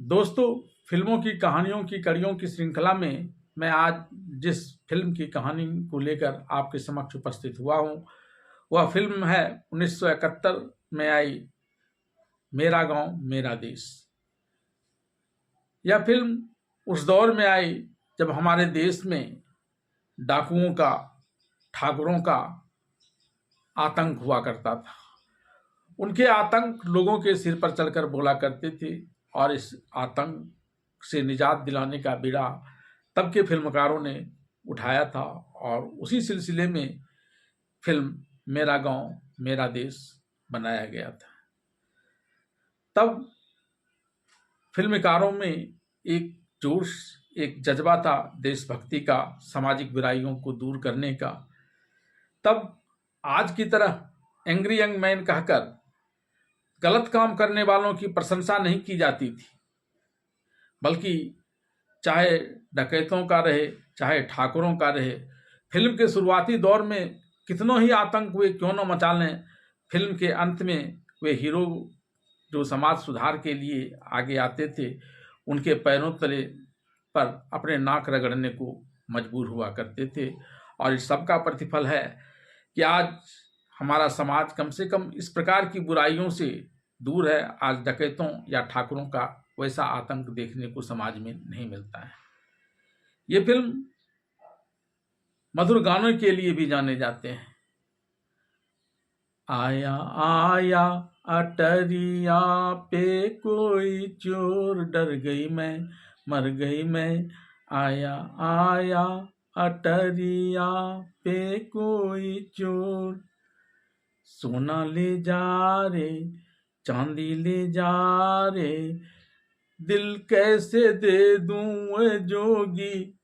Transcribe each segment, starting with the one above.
दोस्तों, फिल्मों की कहानियों की कड़ियों की श्रृंखला में मैं आज जिस फिल्म की कहानी को लेकर आपके समक्ष उपस्थित हुआ हूं, वह फिल्म है 1971 में आई मेरा गांव मेरा देश। यह फिल्म उस दौर में आई जब हमारे देश में डाकुओं का, ठाकुरों का आतंक हुआ करता था। उनके आतंक लोगों के सिर पर चढ़कर बोला करते थे और इस आतंक से निजात दिलाने का बीड़ा तब के फिल्मकारों ने उठाया था और उसी सिलसिले में फिल्म मेरा गांव मेरा देश बनाया गया था। तब फिल्मकारों में एक जोश, एक जज्बा था देशभक्ति का, सामाजिक बुराइयों को दूर करने का। तब आज की तरह एंग्री यंग मैन कहकर गलत काम करने वालों की प्रशंसा नहीं की जाती थी, बल्कि चाहे डकैतों का रहे, चाहे ठाकुरों का रहे, फिल्म के शुरुआती दौर में कितनों ही आतंक वे क्यों न मचा लें, फिल्म के अंत में वे हीरो जो समाज सुधार के लिए आगे आते थे, उनके पैरों तले पर अपने नाक रगड़ने को मजबूर हुआ करते थे। और इस सब का प्रतिफल है कि आज हमारा समाज कम से कम इस प्रकार की बुराइयों से दूर है। आज डकैतों या ठाकुरों का वैसा आतंक देखने को समाज में नहीं मिलता है। ये फिल्म मधुर गानों के लिए भी जाने जाते हैं। आया आया अटरिया पे कोई चोर, डर गई मैं मर गई मैं। आया आया अटरिया पे कोई चोर, सोना ले जा रे चांदी ले जा रे, दिल कैसे दे दूं जोगी,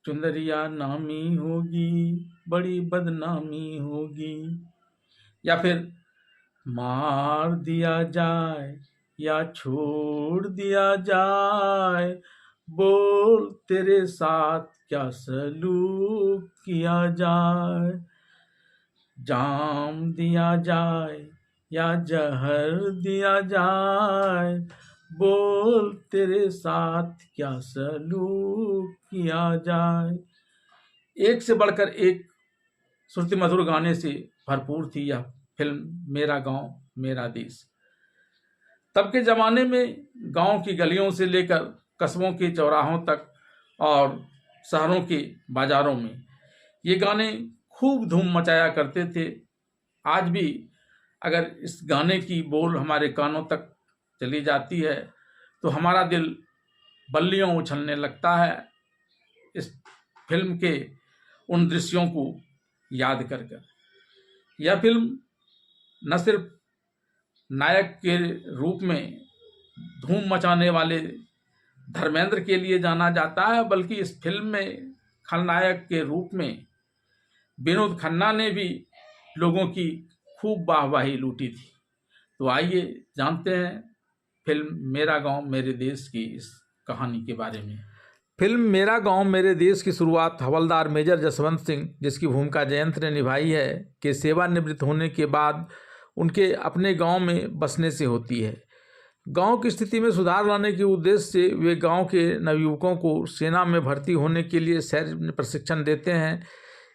चुंदरिया नामी होगी बड़ी बदनामी होगी। या फिर मार दिया जाए या छोड़ दिया जाए, बोल तेरे साथ क्या सलूक किया जाए, जाम दिया जाए या जहर दिया जाए, बोल तेरे साथ क्या सलूक किया जाए। एक से बढ़कर एक श्रुति मधुर गाने से भरपूर थी यह फिल्म मेरा गांव मेरा देश। तब के ज़माने में गांव की गलियों से लेकर कस्बों के चौराहों तक और शहरों के बाजारों में ये गाने खूब धूम मचाया करते थे। आज भी अगर इस गाने की बोल हमारे कानों तक चली जाती है तो हमारा दिल बल्लियों उछलने लगता है इस फिल्म के उन दृश्यों को याद कर कर। यह फिल्म न सिर्फ नायक के रूप में धूम मचाने वाले धर्मेंद्र के लिए जाना जाता है, बल्कि इस फिल्म में खलनायक के रूप में विनोद खन्ना ने भी लोगों की खूब वाहवाही लूटी थी। तो आइए जानते हैं फिल्म मेरा गांव मेरे देश की इस कहानी के बारे में। फिल्म मेरा गांव मेरे देश की शुरुआत हवलदार मेजर जसवंत सिंह, जिसकी भूमिका जयंत ने निभाई है, के सेवानिवृत्त होने के बाद उनके अपने गांव में बसने से होती है। गांव की स्थिति में सुधार लाने के उद्देश्य से वे गांव के नवयुवकों को सेना में भर्ती होने के लिए सैन्य प्रशिक्षण देते हैं।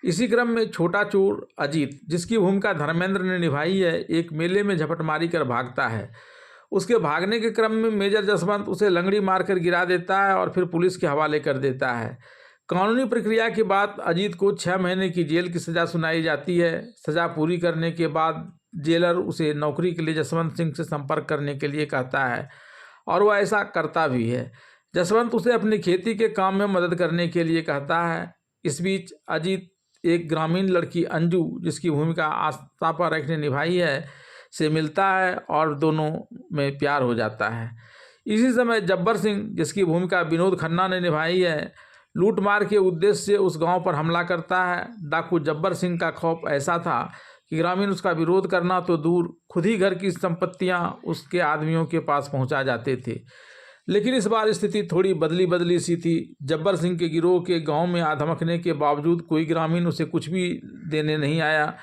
इसी क्रम में छोटा चोर अजीत, जिसकी भूमिका धर्मेंद्र ने निभाई है, एक मेले में झपट कर भागता है। उसके भागने के क्रम में मेजर जसवंत उसे लंगड़ी मारकर गिरा देता है और फिर पुलिस के हवाले कर देता है। कानूनी प्रक्रिया के बाद अजीत को 6 महीने की जेल की सज़ा सुनाई जाती है। सज़ा पूरी करने के बाद जेलर उसे नौकरी के लिए जसवंत सिंह से संपर्क करने के लिए कहता है और वह ऐसा करता भी है। जसवंत उसे अपनी खेती के काम में मदद करने के लिए कहता है। इस बीच अजीत एक ग्रामीण लड़की अंजू, जिसकी भूमिका आस्था पारेख ने निभाई है, से मिलता है और दोनों में प्यार हो जाता है। इसी समय जब्बर सिंह, जिसकी भूमिका विनोद खन्ना ने निभाई है, लूटमार के उद्देश्य से उस गांव पर हमला करता है। डाकू जब्बर सिंह का खौफ ऐसा था कि ग्रामीण उसका विरोध करना तो दूर, खुद ही घर की संपत्तियां उसके आदमियों के पास पहुंचा जाते थे। लेकिन इस बार स्थिति थोड़ी बदली सी थी। जब्बर सिंह के गिरोह के गांव में आ धमकने के बावजूद कोई ग्रामीण उसे कुछ भी देने नहीं आया,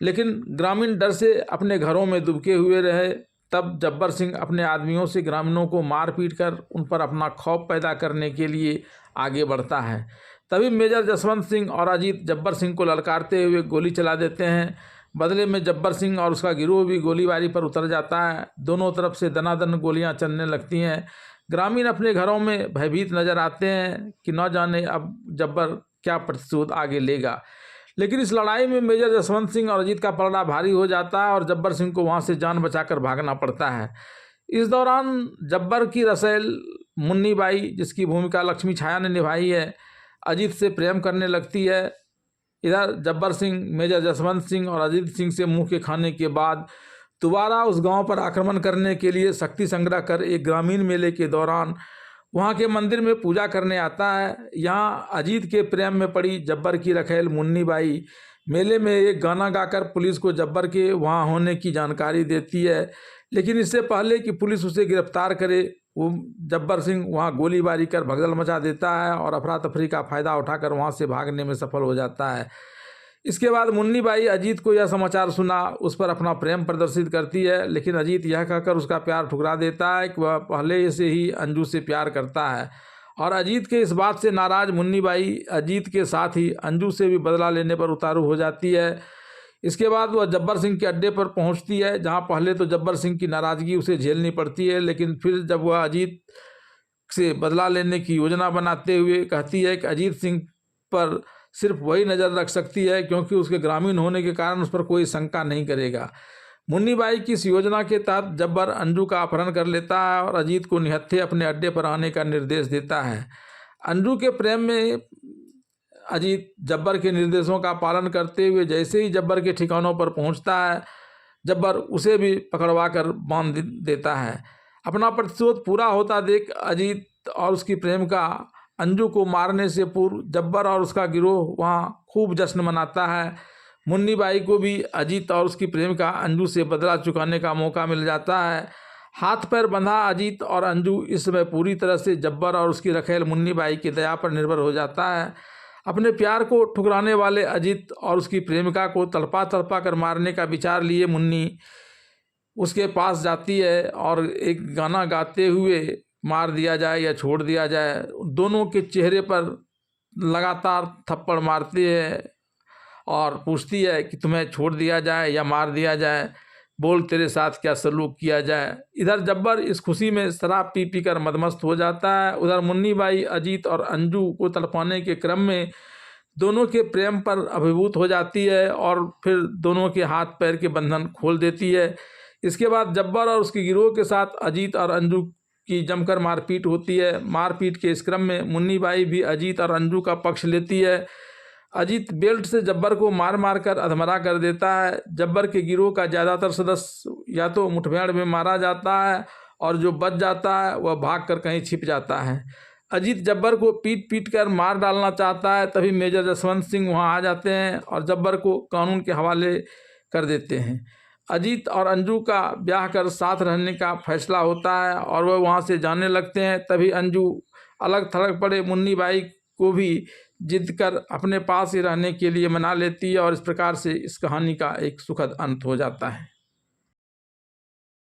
लेकिन ग्रामीण डर से अपने घरों में दुबके हुए रहे। तब जब्बर सिंह अपने आदमियों से ग्रामीणों को मार पीट कर उन पर अपना खौफ पैदा करने के लिए आगे बढ़ता है। तभी मेजर जसवंत सिंह और अजीत जब्बर सिंह को ललकारते हुए गोली चला देते हैं। बदले में जब्बर सिंह और उसका गिरोह भी गोलीबारी पर उतर जाता है। दोनों तरफ से दनादन गोलियां चलने लगती हैं। ग्रामीण अपने घरों में भयभीत नजर आते हैं कि न जाने अब जब्बर क्या प्रतिशोध आगे लेगा। लेकिन इस लड़ाई में मेजर जसवंत सिंह और अजीत का पलड़ा भारी हो जाता है और जब्बर सिंह को वहां से जान बचाकर भागना पड़ता है। इस दौरान जब्बर की रसेल मुन्नी बाई, जिसकी भूमिका लक्ष्मी छाया ने निभाई है, अजीत से प्रेम करने लगती है। इधर जब्बर सिंह मेजर जसवंत सिंह और अजीत सिंह से मुंह के खाने के बाद दोबारा उस गांव पर आक्रमण करने के लिए शक्ति संग्रह कर एक ग्रामीण मेले के दौरान वहां के मंदिर में पूजा करने आता है। यहाँ अजीत के प्रेम में पड़ी जब्बर की रखेल मुन्नी बाई मेले में एक गाना गाकर पुलिस को जब्बर के वहां होने की जानकारी देती है। लेकिन इससे पहले कि पुलिस उसे गिरफ्तार करे, वो जब्बर सिंह वहां गोलीबारी कर भगदड़ मचा देता है और अफरा तफरी का फायदा उठाकर वहां से भागने में सफल हो जाता है। इसके बाद मुन्नी बाई अजीत को यह समाचार सुना उस पर अपना प्रेम प्रदर्शित करती है, लेकिन अजीत यह कहकर उसका प्यार ठुकरा देता है कि वह पहले से ही अंजू से प्यार करता है। और अजीत के इस बात से नाराज मुन्नी बाई अजीत के साथ ही अंजू से भी बदला लेने पर उतारू हो जाती है। इसके बाद वह जब्बर सिंह के अड्डे पर पहुंचती है, जहां पहले तो जब्बर सिंह की नाराज़गी उसे झेलनी पड़ती है, लेकिन फिर जब वह अजीत से बदला लेने की योजना बनाते हुए कहती है कि अजीत सिंह पर सिर्फ वही नज़र रख सकती है क्योंकि उसके ग्रामीण होने के कारण उस पर कोई शंका नहीं करेगा। मुन्नी बाई की इस योजना के तहत जब्बर अंजू का अपहरण कर लेता है और अजीत को निहत्थे अपने अड्डे पर आने का निर्देश देता है। अंजू के प्रेम में अजीत जब्बर के निर्देशों का पालन करते हुए जैसे ही जब्बर के ठिकानों पर पहुंचता है, जब्बर उसे भी पकड़वा कर बांध देता है। अपना प्रतिशोध पूरा होता देख अजीत और उसकी प्रेमिका अंजू को मारने से पूर्व जब्बर और उसका गिरोह वहाँ खूब जश्न मनाता है। मुन्नी बाई को भी अजीत और उसकी प्रेमिका अंजू से बदला चुकाने का मौका मिल जाता है। हाथ पैर बंधा अजीत और अंजू इस समय पूरी तरह से जब्बर और उसकी रखेल मुन्नी बाई की दया पर निर्भर हो जाता है। अपने प्यार को ठुकराने वाले अजीत और उसकी प्रेमिका को तड़पा तड़पा कर मारने का विचार लिए मुन्नी उसके पास जाती है और एक गाना गाते हुए मार दिया जाए या छोड़ दिया जाए, दोनों के चेहरे पर लगातार थप्पड़ मारती है और पूछती है कि तुम्हें छोड़ दिया जाए या मार दिया जाए, बोल तेरे साथ क्या सलूक किया जाए। इधर जब्बर इस खुशी में शराब पी पी कर मदमस्त हो जाता है। उधर मुन्नी बाई अजीत और अंजू को तड़पाने के क्रम में दोनों के प्रेम पर अभिभूत हो जाती है और फिर दोनों के हाथ पैर के बंधन खोल देती है। इसके बाद जब्बर और उसके गिरोह के साथ अजीत और अंजू की जमकर मारपीट होती है। मारपीट के इस क्रम में मुन्नी बाई भी अजीत और अंजू का पक्ष लेती है। अजीत बेल्ट से जब्बर को मार मार कर अधमरा कर देता है। जब्बर के गिरोह का ज़्यादातर सदस्य या तो मुठभेड़ में मारा जाता है और जो बच जाता है वह भाग कर कहीं छिप जाता है। अजीत जब्बर को पीट पीट कर मार डालना चाहता है, तभी मेजर जसवंत सिंह वहां आ जाते हैं और जब्बर को कानून के हवाले कर देते हैं। अजीत और अंजू का ब्याह कर साथ रहने का फैसला होता है और वह वहाँ से जाने लगते हैं। तभी अंजू अलग थलग पड़े मुन्नी बाई को भी जिद कर अपने पास ही रहने के लिए मना लेती है और इस प्रकार से इस कहानी का एक सुखद अंत हो जाता है।